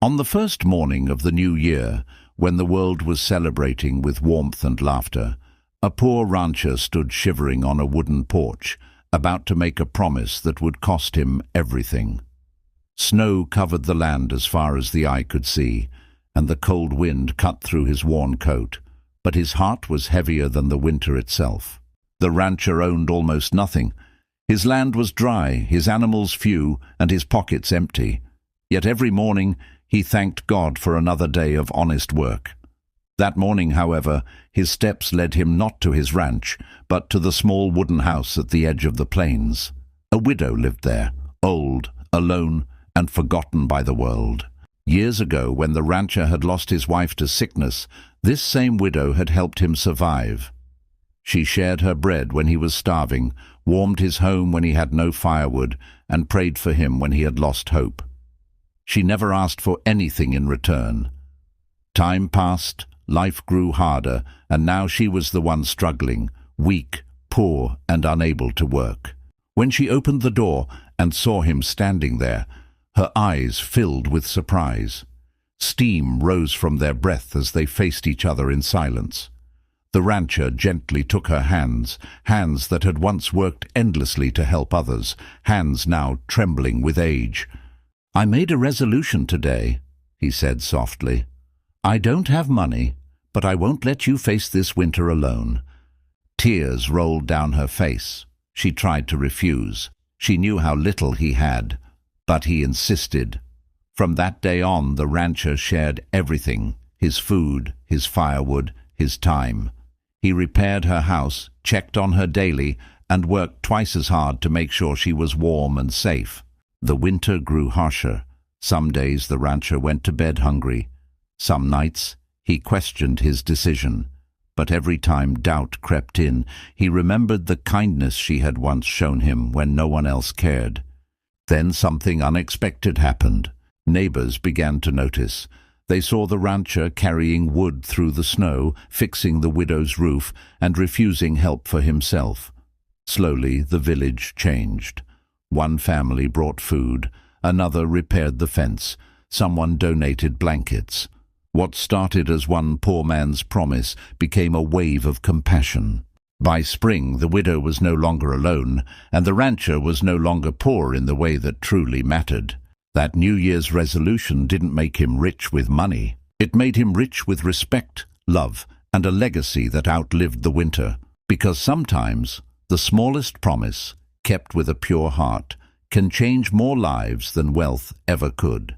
On the first morning of the new year, when the world was celebrating with warmth and laughter, a poor rancher stood shivering on a wooden porch, about to make a promise that would cost him everything. Snow covered the land as far as the eye could see, and the cold wind cut through his worn coat, but his heart was heavier than the winter itself. The rancher owned almost nothing. His land was dry, his animals few, and his pockets empty. Yet every morning he thanked God for another day of honest work. That morning, however, his steps led him not to his ranch, but to the small wooden house at the edge of the plains. A widow lived there, old, alone, and forgotten by the world. Years ago, when the rancher had lost his wife to sickness, this same widow had helped him survive. She shared her bread when he was starving, warmed his home when he had no firewood, and prayed for him when he had lost hope. She never asked for anything in return. Time passed, life grew harder, and now she was the one struggling, weak, poor, and unable to work. When she opened the door and saw him standing there, her eyes filled with surprise. Steam rose from their breath as they faced each other in silence. The rancher gently took her hands, hands that had once worked endlessly to help others, hands now trembling with age. "I made a resolution today," he said softly. "I don't have money, but I won't let you face this winter alone." Tears rolled down her face. She tried to refuse. She knew how little he had, but he insisted. From that day on, the rancher shared everything: his food, his firewood, his time. He repaired her house, checked on her daily, and worked twice as hard to make sure she was warm and safe. The winter grew harsher. Some days the rancher went to bed hungry. Some nights he questioned his decision. But every time doubt crept in, he remembered the kindness she had once shown him when no one else cared. Then something unexpected happened. Neighbors began to notice. They saw the rancher carrying wood through the snow, fixing the widow's roof, and refusing help for himself. Slowly the village changed. One family brought food, another repaired the fence, someone donated blankets. What started as one poor man's promise became a wave of compassion. By spring, the widow was no longer alone, and the rancher was no longer poor in the way that truly mattered. That New Year's resolution didn't make him rich with money. It made him rich with respect, love, and a legacy that outlived the winter. Because sometimes the smallest promise, kept with a pure heart, can change more lives than wealth ever could.